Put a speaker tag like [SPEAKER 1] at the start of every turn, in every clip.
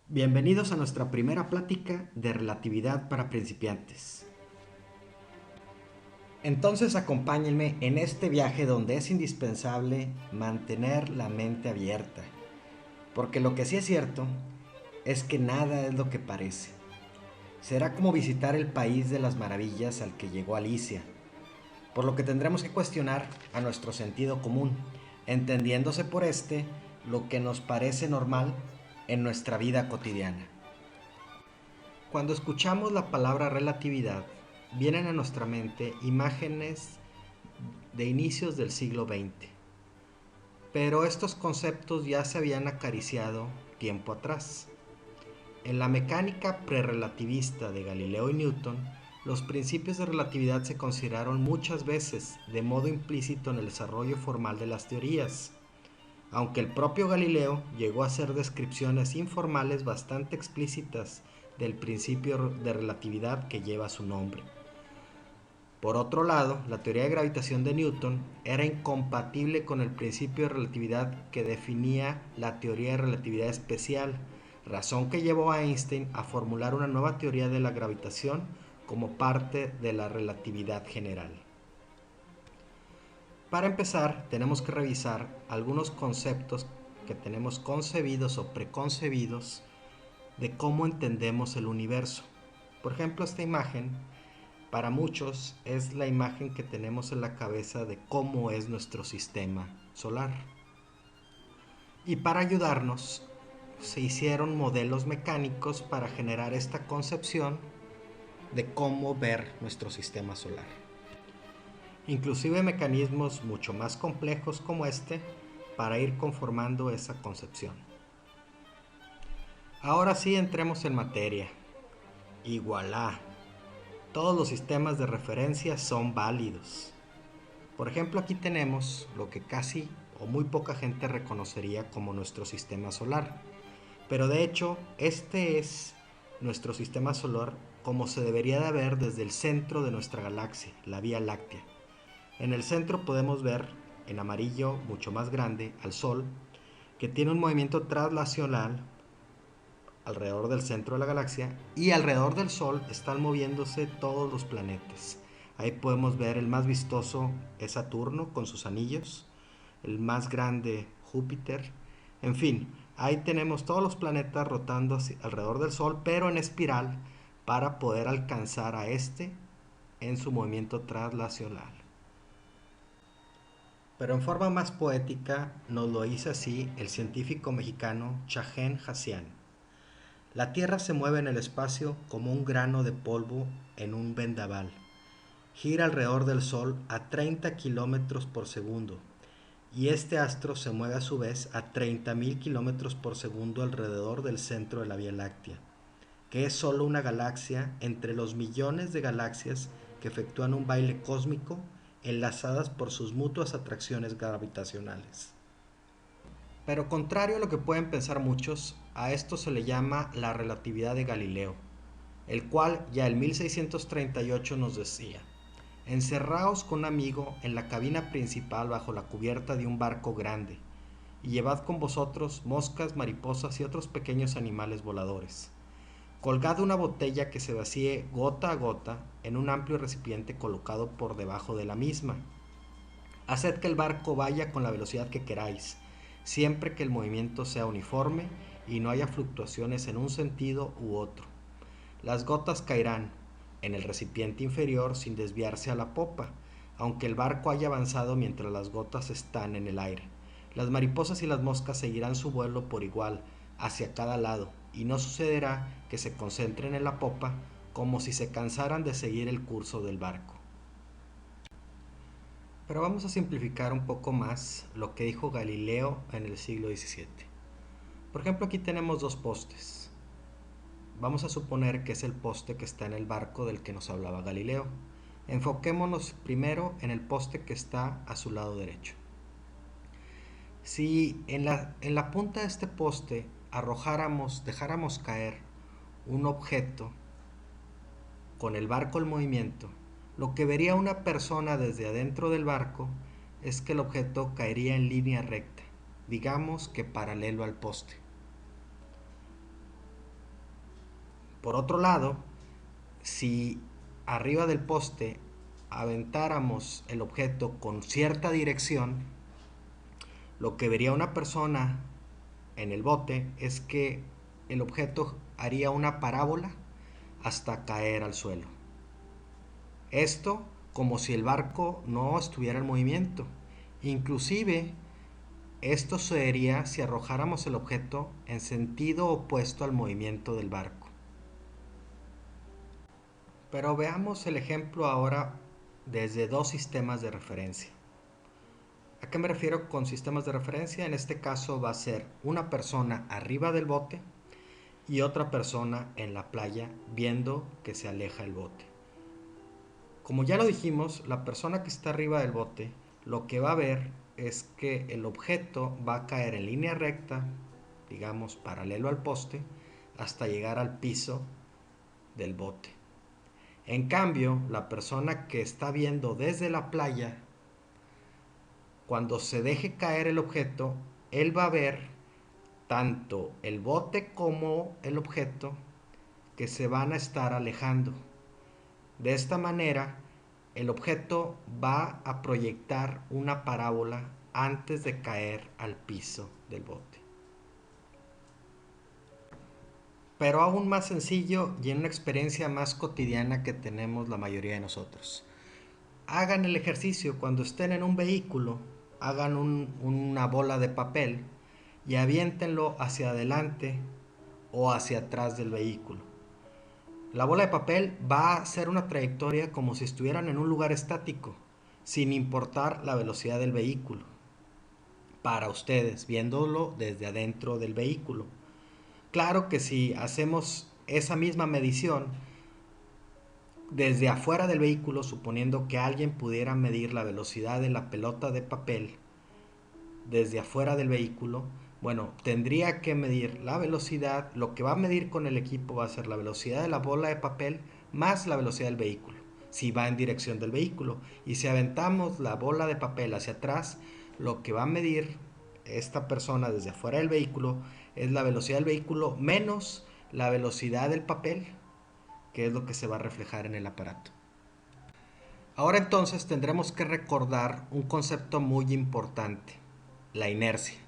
[SPEAKER 1] Bienvenidos a nuestra primera plática de relatividad para principiantes. Entonces acompáñenme en este viaje donde es indispensable mantener la mente abierta, porque lo que sí es cierto es que nada es lo que parece. Será como visitar el país de las maravillas al que llegó Alicia, por lo que tendremos que cuestionar a nuestro sentido común, entendiéndose por este lo que nos parece normal en nuestra vida cotidiana. Cuando escuchamos la palabra relatividad, vienen a nuestra mente imágenes de inicios del siglo XX, pero estos conceptos ya se habían acariciado tiempo atrás. En la mecánica prerrelativista de Galileo y Newton, los principios de relatividad se consideraron muchas veces de modo implícito en el desarrollo formal de las teorías, aunque el propio Galileo llegó a hacer descripciones informales bastante explícitas del principio de relatividad que lleva su nombre. Por otro lado, la teoría de gravitación de Newton era incompatible con el principio de relatividad que definía la teoría de relatividad especial, razón que llevó a Einstein a formular una nueva teoría de la gravitación como parte de la relatividad general. Para empezar, tenemos que revisar algunos conceptos que tenemos concebidos o preconcebidos de cómo entendemos el universo. Por ejemplo, esta imagen para muchos es la imagen que tenemos en la cabeza de cómo es nuestro sistema solar. Y para ayudarnos, se hicieron modelos mecánicos para generar esta concepción de cómo ver nuestro sistema solar. Inclusive mecanismos mucho más complejos como este para ir conformando esa concepción. Ahora sí entremos en materia. Y voilà, todos los sistemas de referencia son válidos. Por ejemplo, aquí tenemos lo que casi o muy poca gente reconocería como nuestro sistema solar. Pero de hecho, este es nuestro sistema solar como se debería de ver desde el centro de nuestra galaxia, la Vía Láctea. En el centro podemos ver, en amarillo mucho más grande, al Sol, que tiene un movimiento traslacional alrededor del centro de la galaxia, y alrededor del Sol están moviéndose todos los planetas. Ahí podemos ver el más vistoso es Saturno con sus anillos, el más grande Júpiter, en fin, ahí tenemos todos los planetas rotando alrededor del Sol, pero en espiral para poder alcanzar a este en su movimiento traslacional. Pero en forma más poética nos lo hizo así el científico mexicano Chajén Hassian. La Tierra se mueve en el espacio como un grano de polvo en un vendaval. Gira alrededor del Sol a 30 kilómetros por segundo, y este astro se mueve a su vez a 30.000 kilómetros por segundo alrededor del centro de la Vía Láctea, que es solo una galaxia entre los millones de galaxias que efectúan un baile cósmico enlazadas por sus mutuas atracciones gravitacionales. Pero contrario a lo que pueden pensar muchos, a esto se le llama la relatividad de Galileo, el cual ya en 1638 nos decía: encerraos con un amigo en la cabina principal bajo la cubierta de un barco grande, y llevad con vosotros moscas, mariposas y otros pequeños animales voladores. Colgad una botella que se vacíe gota a gota en un amplio recipiente colocado por debajo de la misma. Haced que el barco vaya con la velocidad que queráis, siempre que el movimiento sea uniforme y no haya fluctuaciones en un sentido u otro. Las gotas caerán en el recipiente inferior sin desviarse a la popa, aunque el barco haya avanzado mientras las gotas están en el aire. Las mariposas y las moscas seguirán su vuelo por igual hacia cada lado, y no sucederá que se concentren en la popa como si se cansaran de seguir el curso del barco. Pero vamos a simplificar un poco más lo que dijo Galileo en el siglo XVII. Por ejemplo, aquí tenemos dos postes. Vamos a suponer que es el poste que está en el barco del que nos hablaba Galileo. Enfoquémonos primero en el poste que está a su lado derecho. Si en la punta de este poste dejáramos caer un objeto con el barco en movimiento, lo que vería una persona desde adentro del barco es que el objeto caería en línea recta, digamos que paralelo al poste. Por otro lado, si arriba del poste aventáramos el objeto con cierta dirección, lo que vería una persona en el bote es que el objeto haría una parábola hasta caer al suelo. Esto como si el barco no estuviera en movimiento. Inclusive, esto sucedería si arrojáramos el objeto en sentido opuesto al movimiento del barco. Pero veamos el ejemplo ahora desde dos sistemas de referencia. ¿A qué me refiero con sistemas de referencia? En este caso va a ser una persona arriba del bote y otra persona en la playa viendo que se aleja el bote. Como ya lo dijimos, la persona que está arriba del bote lo que va a ver es que el objeto va a caer en línea recta, digamos paralelo al poste, hasta llegar al piso del bote. En cambio, la persona que está viendo desde la playa, cuando se deje caer el objeto, él va a ver tanto el bote como el objeto que se van a estar alejando. De esta manera, el objeto va a proyectar una parábola antes de caer al piso del bote. Pero aún más sencillo y en una experiencia más cotidiana que tenemos la mayoría de nosotros. Hagan el ejercicio cuando estén en un vehículo, hagan una bola de papel y aviéntenlo hacia adelante o hacia atrás del vehículo. La bola de papel va a hacer una trayectoria como si estuvieran en un lugar estático, sin importar la velocidad del vehículo, para ustedes, viéndolo desde adentro del vehículo. Claro que si hacemos esa misma medición desde afuera del vehículo, suponiendo que alguien pudiera medir la velocidad de la pelota de papel desde afuera del vehículo, bueno, tendría que medir la velocidad, lo que va a medir con el equipo va a ser la velocidad de la bola de papel más la velocidad del vehículo, si va en dirección del vehículo. Y si aventamos la bola de papel hacia atrás, lo que va a medir esta persona desde afuera del vehículo es la velocidad del vehículo menos la velocidad del papel, que es lo que se va a reflejar en el aparato. Ahora entonces tendremos que recordar un concepto muy importante, la inercia.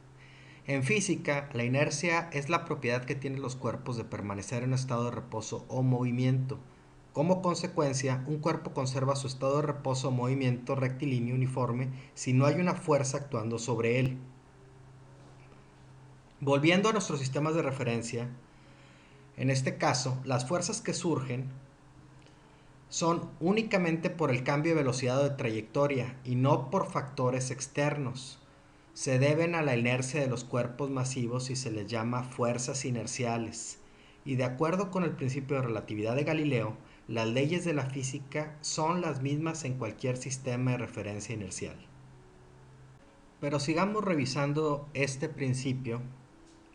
[SPEAKER 1] En física, la inercia es la propiedad que tienen los cuerpos de permanecer en un estado de reposo o movimiento. Como consecuencia, un cuerpo conserva su estado de reposo o movimiento rectilíneo uniforme si no hay una fuerza actuando sobre él. Volviendo a nuestros sistemas de referencia, en este caso, las fuerzas que surgen son únicamente por el cambio de velocidad o de trayectoria y no por factores externos. Se deben a la inercia de los cuerpos masivos y se les llama fuerzas inerciales. Y de acuerdo con el principio de relatividad de Galileo, las leyes de la física son las mismas en cualquier sistema de referencia inercial. Pero sigamos revisando este principio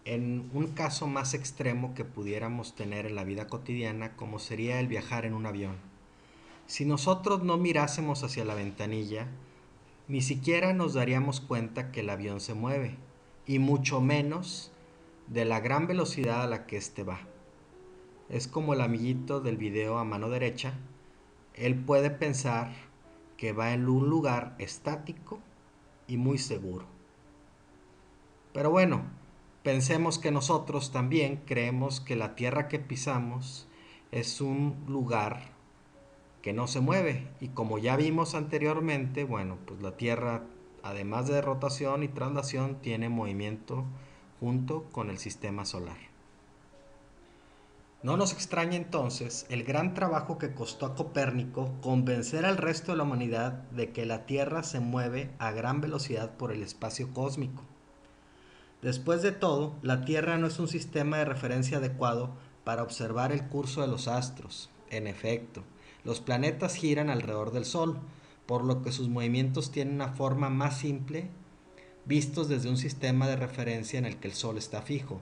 [SPEAKER 1] en un caso más extremo que pudiéramos tener en la vida cotidiana, como sería el viajar en un avión. Si nosotros no mirásemos hacia la ventanilla, ni siquiera nos daríamos cuenta que el avión se mueve, y mucho menos de la gran velocidad a la que éste va. Es como el amiguito del video a mano derecha, él puede pensar que va en un lugar estático y muy seguro. Pero bueno, pensemos que nosotros también creemos que la tierra que pisamos es un lugar que no se mueve. Y como ya vimos anteriormente, bueno, pues la Tierra, además de rotación y traslación, tiene movimiento junto con el sistema solar. No nos extraña entonces el gran trabajo que costó a Copérnico convencer al resto de la humanidad de que la Tierra se mueve a gran velocidad por el espacio cósmico. Después de todo, la Tierra no es un sistema de referencia adecuado para observar el curso de los astros. En efecto, los planetas giran alrededor del Sol, por lo que sus movimientos tienen una forma más simple vistos desde un sistema de referencia en el que el Sol está fijo.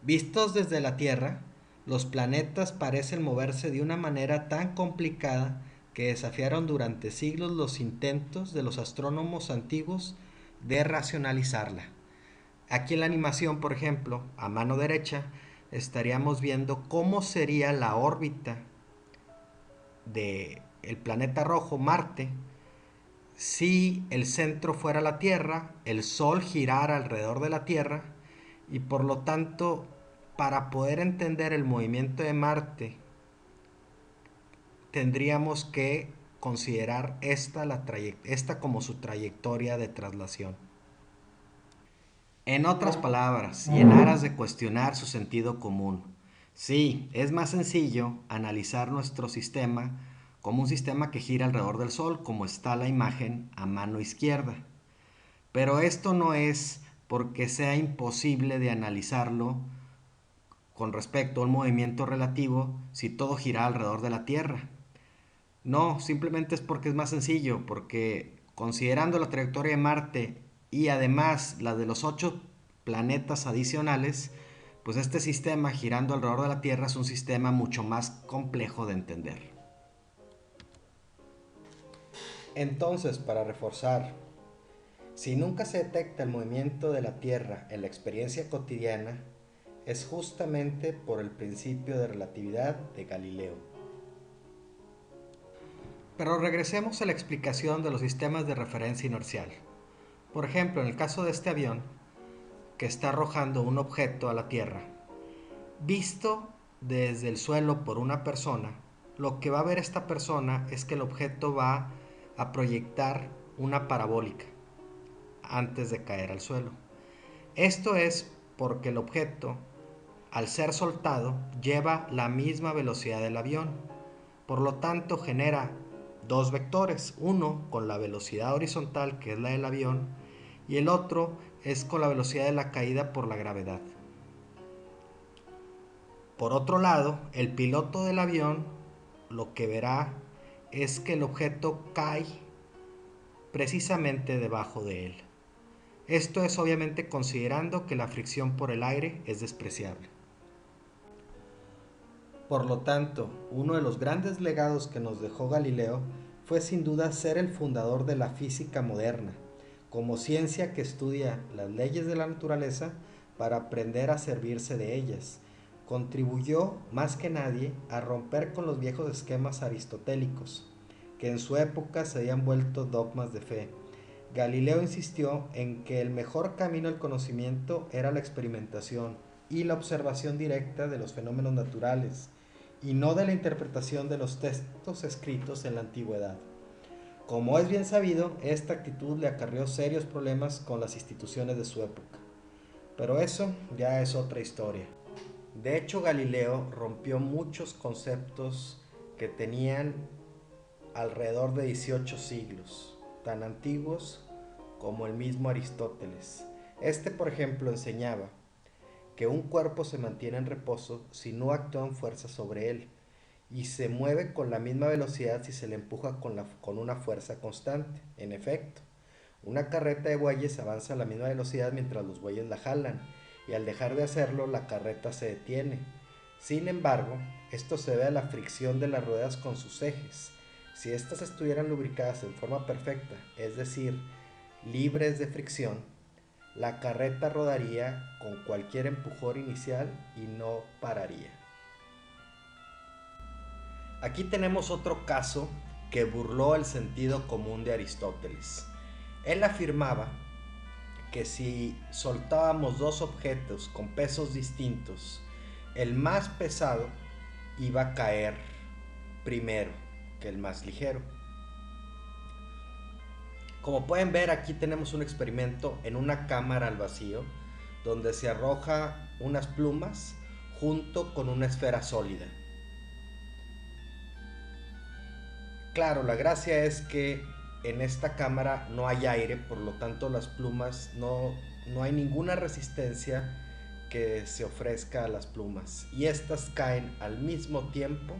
[SPEAKER 1] Vistos desde la Tierra, los planetas parecen moverse de una manera tan complicada que desafiaron durante siglos los intentos de los astrónomos antiguos de racionalizarla. Aquí en la animación, por ejemplo, a mano derecha, estaríamos viendo cómo sería la órbita del planeta rojo, Marte, si el centro fuera la Tierra, el Sol girara alrededor de la Tierra y por lo tanto, para poder entender el movimiento de Marte, tendríamos que considerar esta como su trayectoria de traslación. En otras palabras, y en aras de cuestionar su sentido común, sí, es más sencillo analizar nuestro sistema como un sistema que gira alrededor del Sol, como está la imagen a mano izquierda. Pero esto no es porque sea imposible de analizarlo con respecto a un movimiento relativo si todo gira alrededor de la Tierra. No, simplemente es porque es más sencillo, porque considerando la trayectoria de Marte y además la de los 8 planetas adicionales, pues este sistema girando alrededor de la Tierra es un sistema mucho más complejo de entender. Entonces, para reforzar, si nunca se detecta el movimiento de la Tierra en la experiencia cotidiana, es justamente por el principio de relatividad de Galileo. Pero regresemos a la explicación de los sistemas de referencia inercial. Por ejemplo, en el caso de este avión, que está arrojando un objeto a la Tierra, visto desde el suelo por una persona, lo que va a ver esta persona es que el objeto va a proyectar una parabólica antes de caer al suelo. Esto es porque el objeto, al ser soltado, lleva la misma velocidad del avión. Por lo tanto, genera dos vectores, uno con la velocidad horizontal, que es la del avión, y el otro es con la velocidad de la caída por la gravedad. Por otro lado, el piloto del avión lo que verá es que el objeto cae precisamente debajo de él. Esto es obviamente considerando que la fricción por el aire es despreciable. Por lo tanto, uno de los grandes legados que nos dejó Galileo fue sin duda ser el fundador de la física moderna, como ciencia que estudia las leyes de la naturaleza para aprender a servirse de ellas. Contribuyó más que nadie a romper con los viejos esquemas aristotélicos, que en su época se habían vuelto dogmas de fe. Galileo insistió en que el mejor camino al conocimiento era la experimentación y la observación directa de los fenómenos naturales, y no de la interpretación de los textos escritos en la antigüedad. Como es bien sabido, esta actitud le acarreó serios problemas con las instituciones de su época. Pero eso ya es otra historia. De hecho, Galileo rompió muchos conceptos que tenían alrededor de 18 siglos, tan antiguos como el mismo Aristóteles. Este, por ejemplo, enseñaba que un cuerpo se mantiene en reposo si no actúan fuerzas sobre él, y se mueve con la misma velocidad si se le empuja con una fuerza constante. En efecto, una carreta de bueyes avanza a la misma velocidad mientras los bueyes la jalan, y al dejar de hacerlo la carreta se detiene. Sin embargo, esto se debe a la fricción de las ruedas con sus ejes. Si éstas estuvieran lubricadas en forma perfecta, es decir, libres de fricción, la carreta rodaría con cualquier empujón inicial y no pararía. Aquí tenemos otro caso que burló el sentido común de Aristóteles. Él afirmaba que si soltábamos dos objetos con pesos distintos, el más pesado iba a caer primero que el más ligero. Como pueden ver, aquí tenemos un experimento en una cámara al vacío donde se arroja unas plumas junto con una esfera sólida. Claro, la gracia es que en esta cámara no hay aire, por lo tanto las plumas no hay ninguna resistencia que se ofrezca a las plumas, y estas caen al mismo tiempo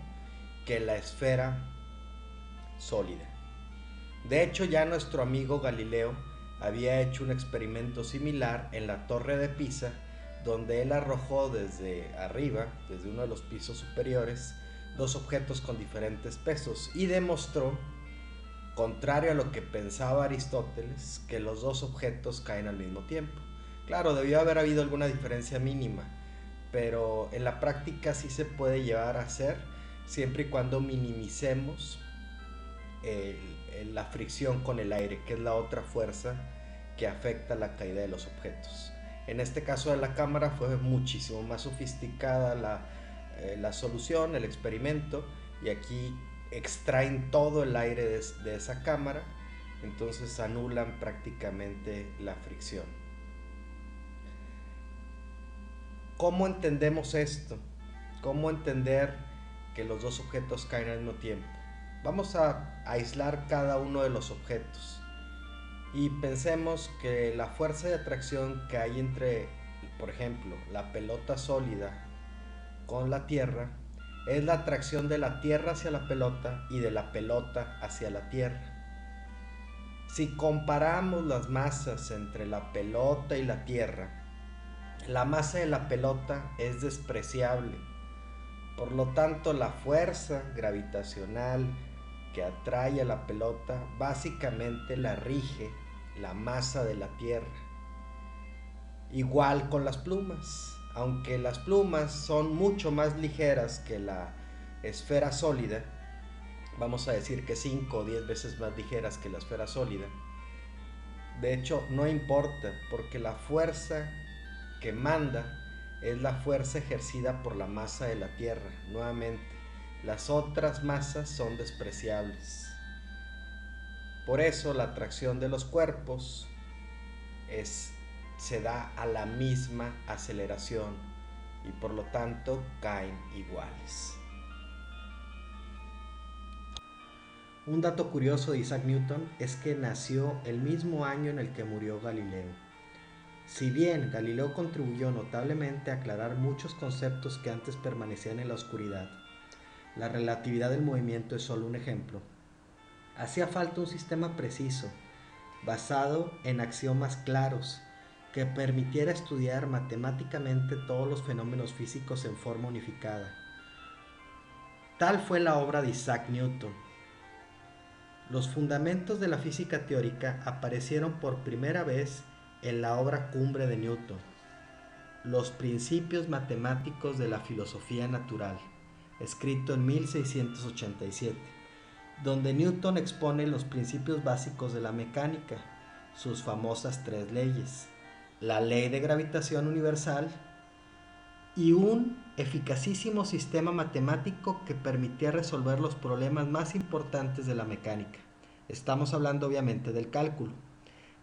[SPEAKER 1] que la esfera sólida. De hecho, ya nuestro amigo Galileo había hecho un experimento similar en la Torre de Pisa, donde él arrojó desde arriba, desde uno de los pisos superiores, dos objetos con diferentes pesos, y demostró, contrario a lo que pensaba Aristóteles, que los dos objetos caen al mismo tiempo. Claro, debió haber habido alguna diferencia mínima, pero en la práctica sí se puede llevar a hacer siempre y cuando minimicemos la fricción con el aire, que es la otra fuerza que afecta la caída de los objetos. En este caso de la cámara fue muchísimo más sofisticada la solución, el experimento, y aquí extraen todo el aire de esa cámara, entonces anulan prácticamente la fricción. ¿Cómo entendemos esto? ¿Cómo entender que los dos objetos caen al mismo tiempo? Vamos a aislar cada uno de los objetos y pensemos que la fuerza de atracción que hay entre, por ejemplo, la pelota sólida con la Tierra es la atracción de la Tierra hacia la pelota y de la pelota hacia la Tierra. Si comparamos las masas entre la pelota y la Tierra, la masa de la pelota es despreciable. Por lo tanto, la fuerza gravitacional que atrae a la pelota básicamente la rige la masa de la Tierra. Igual con las plumas. Aunque las plumas son mucho más ligeras que la esfera sólida, vamos a decir que 5 o 10 veces más ligeras que la esfera sólida, de hecho no importa, porque la fuerza que manda es la fuerza ejercida por la masa de la Tierra. Nuevamente, las otras masas son despreciables. Por eso la atracción de los cuerpos se da a la misma aceleración y por lo tanto caen iguales. Un dato curioso de Isaac Newton es que nació el mismo año en el que murió Galileo. Si bien Galileo contribuyó notablemente a aclarar muchos conceptos que antes permanecían en la oscuridad, la relatividad del movimiento es solo un ejemplo. Hacía falta un sistema preciso, basado en axiomas claros, que permitiera estudiar matemáticamente todos los fenómenos físicos en forma unificada. Tal fue la obra de Isaac Newton. Los fundamentos de la física teórica aparecieron por primera vez en la obra cumbre de Newton, Los principios matemáticos de la filosofía natural, escrito en 1687, donde Newton expone los principios básicos de la mecánica, sus famosas 3 leyes, la ley de gravitación universal y un eficacísimo sistema matemático que permitía resolver los problemas más importantes de la mecánica. Estamos hablando obviamente del cálculo.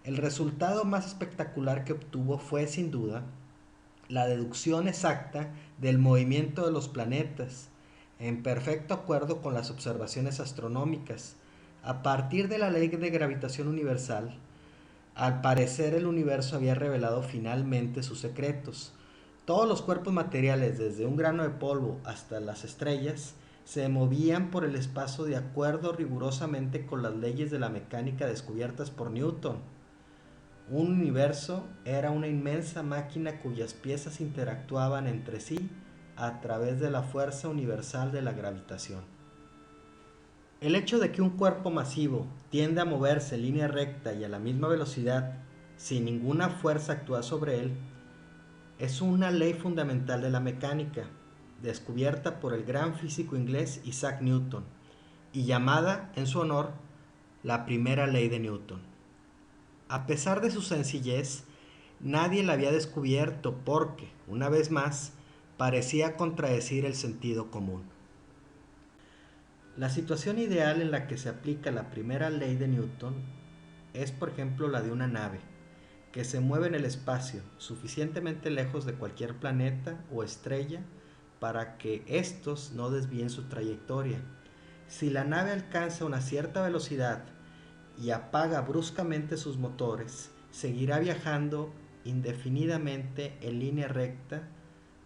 [SPEAKER 1] El resultado más espectacular que obtuvo fue, sin duda, la deducción exacta del movimiento de los planetas, en perfecto acuerdo con las observaciones astronómicas. A partir de la ley de gravitación universal, al parecer el universo había revelado finalmente sus secretos. Todos los cuerpos materiales, desde un grano de polvo hasta las estrellas, se movían por el espacio de acuerdo rigurosamente con las leyes de la mecánica descubiertas por Newton. Un universo era una inmensa máquina cuyas piezas interactuaban entre sí a través de la fuerza universal de la gravitación. El hecho de que un cuerpo masivo tiende a moverse en línea recta y a la misma velocidad sin ninguna fuerza actuar sobre él es una ley fundamental de la mecánica, descubierta por el gran físico inglés Isaac Newton y llamada en su honor la primera ley de Newton. A pesar de su sencillez, nadie la había descubierto porque, una vez más, parecía contradecir el sentido común. La situación ideal en la que se aplica la primera ley de Newton es, por ejemplo, la de una nave que se mueve en el espacio suficientemente lejos de cualquier planeta o estrella para que estos no desvíen su trayectoria. Si la nave alcanza una cierta velocidad y apaga bruscamente sus motores, seguirá viajando indefinidamente en línea recta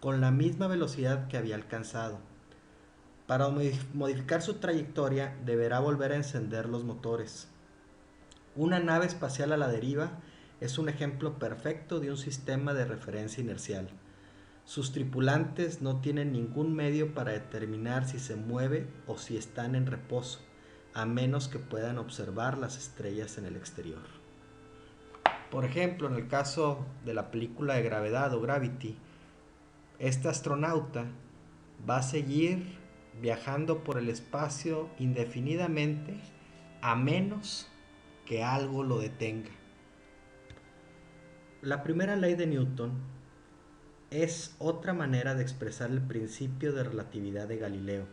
[SPEAKER 1] con la misma velocidad que había alcanzado. Para modificar su trayectoria deberá volver a encender los motores. Una nave espacial a la deriva es un ejemplo perfecto de un sistema de referencia inercial. Sus tripulantes no tienen ningún medio para determinar si se mueve o si están en reposo, a menos que puedan observar las estrellas en el exterior. Por ejemplo, en el caso de la película de Gravedad o Gravity, Este astronauta va a seguir viajando por el espacio indefinidamente a menos que algo lo detenga. La primera ley de Newton es otra manera de expresar el principio de relatividad de Galileo.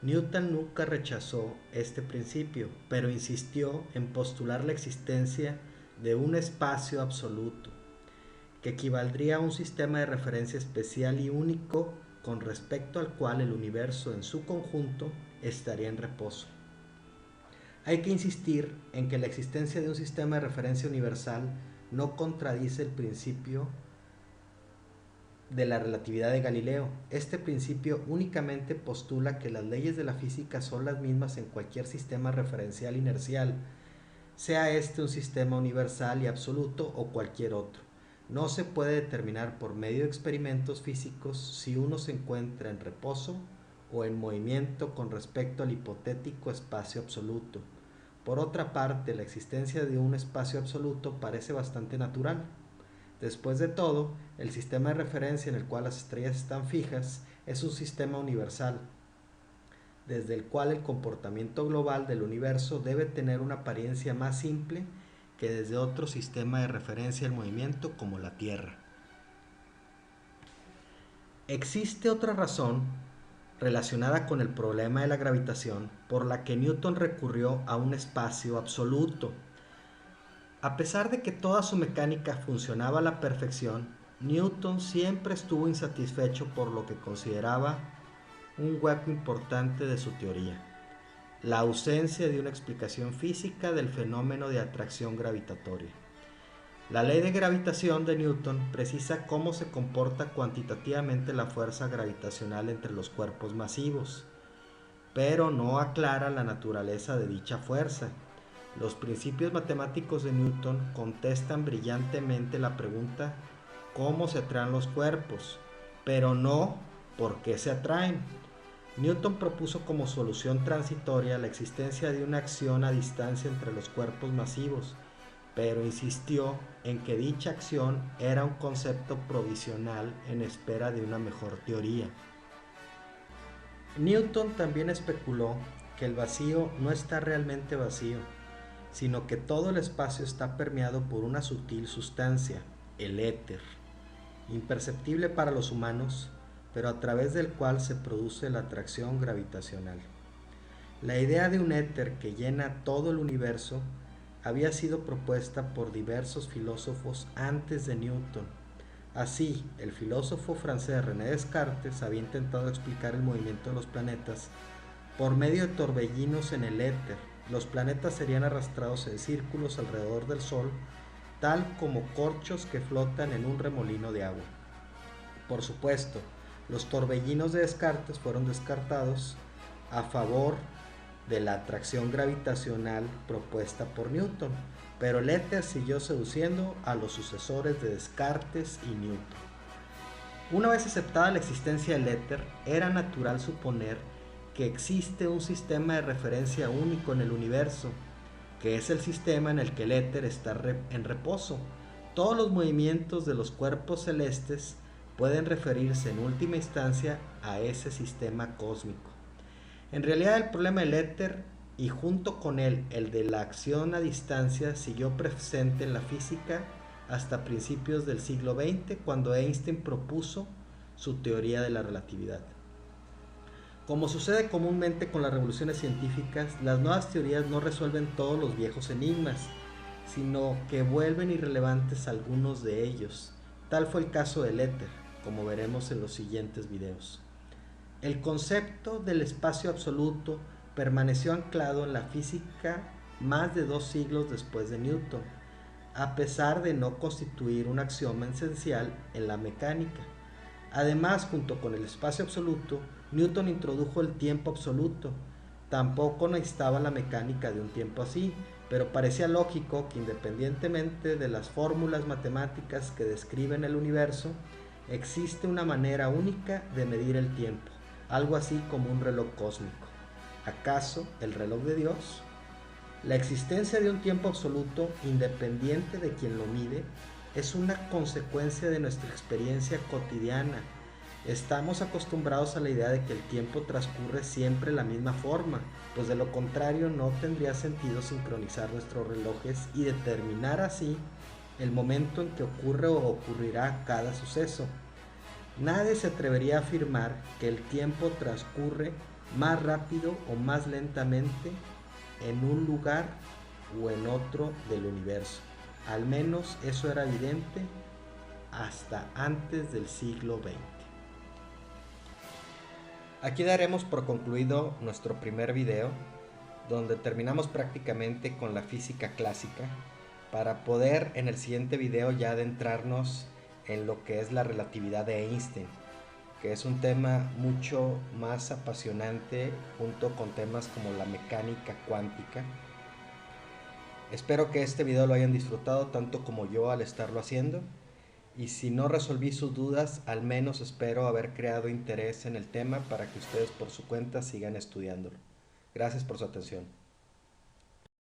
[SPEAKER 1] Newton nunca rechazó este principio, pero insistió en postular la existencia de un espacio absoluto, que equivaldría a un sistema de referencia especial y único con respecto al cual el universo en su conjunto estaría en reposo. Hay que insistir en que la existencia de un sistema de referencia universal no contradice el principio de la relatividad de Galileo. Este principio únicamente postula que las leyes de la física son las mismas en cualquier sistema referencial inercial, sea este un sistema universal y absoluto o cualquier otro. No se puede determinar por medio de experimentos físicos si uno se encuentra en reposo o en movimiento con respecto al hipotético espacio absoluto. Por otra parte, la existencia de un espacio absoluto parece bastante natural. Después de todo, el sistema de referencia en el cual las estrellas están fijas es un sistema universal, desde el cual el comportamiento global del universo debe tener una apariencia más simple que desde otro sistema de referencia en movimiento como la Tierra. Existe otra razón relacionada con el problema de la gravitación por la que Newton recurrió a un espacio absoluto. A pesar de que toda su mecánica funcionaba a la perfección, Newton siempre estuvo insatisfecho por lo que consideraba un hueco importante de su teoría: la ausencia de una explicación física del fenómeno de atracción gravitatoria. La ley de gravitación de Newton precisa cómo se comporta cuantitativamente la fuerza gravitacional entre los cuerpos masivos, pero no aclara la naturaleza de dicha fuerza. Los principios matemáticos de Newton contestan brillantemente la pregunta ¿cómo se atraen los cuerpos?, pero no ¿por qué se atraen? Newton propuso como solución transitoria la existencia de una acción a distancia entre los cuerpos masivos, pero insistió en que dicha acción era un concepto provisional en espera de una mejor teoría. Newton también especuló que el vacío no está realmente vacío, sino que todo el espacio está permeado por una sutil sustancia, el éter, imperceptible para los humanos, pero a través del cual se produce la atracción gravitacional. La idea de un éter que llena todo el universo había sido propuesta por diversos filósofos antes de Newton. Así, el filósofo francés René Descartes había intentado explicar el movimiento de los planetas por medio de torbellinos en el éter. Los planetas serían arrastrados en círculos alrededor del Sol, tal como corchos que flotan en un remolino de agua. Por supuesto, los torbellinos de Descartes fueron descartados a favor de la atracción gravitacional propuesta por Newton, pero el éter siguió seduciendo a los sucesores de Descartes y Newton. Una vez aceptada la existencia del éter, era natural suponer que existe un sistema de referencia único en el universo, que es el sistema en el que el éter está en reposo. Todos los movimientos de los cuerpos celestes pueden referirse en última instancia a ese sistema cósmico. En realidad, el problema del éter y junto con él el de la acción a distancia siguió presente en la física hasta principios del siglo XX, cuando Einstein propuso su teoría de la relatividad. Como sucede comúnmente con las revoluciones científicas, las nuevas teorías no resuelven todos los viejos enigmas, sino que vuelven irrelevantes algunos de ellos. Tal fue el caso del éter, como veremos en los siguientes videos. El concepto del espacio absoluto permaneció anclado en la física más de 2 siglos después de Newton, a pesar de no constituir un axioma esencial en la mecánica. Además, junto con el espacio absoluto, Newton introdujo el tiempo absoluto. Tampoco necesitaba la mecánica de un tiempo así, pero parecía lógico que independientemente de las fórmulas matemáticas que describen el universo, existe una manera única de medir el tiempo, algo así como un reloj cósmico. ¿Acaso el reloj de Dios? La existencia de un tiempo absoluto, independiente de quien lo mide, es una consecuencia de nuestra experiencia cotidiana. Estamos acostumbrados a la idea de que el tiempo transcurre siempre de la misma forma, pues de lo contrario no tendría sentido sincronizar nuestros relojes y determinar así el momento en que ocurre o ocurrirá cada suceso. Nadie se atrevería a afirmar que el tiempo transcurre más rápido o más lentamente en un lugar o en otro del universo. Al menos eso era evidente hasta antes del siglo XX. Aquí daremos por concluido nuestro primer video, donde terminamos prácticamente con la física clásica, para poder en el siguiente video ya adentrarnos en lo que es la relatividad de Einstein, que es un tema mucho más apasionante junto con temas como la mecánica cuántica. Espero que este video lo hayan disfrutado tanto como yo al estarlo haciendo. Y si no resolví sus dudas, al menos espero haber creado interés en el tema para que ustedes por su cuenta sigan estudiándolo. Gracias por su atención.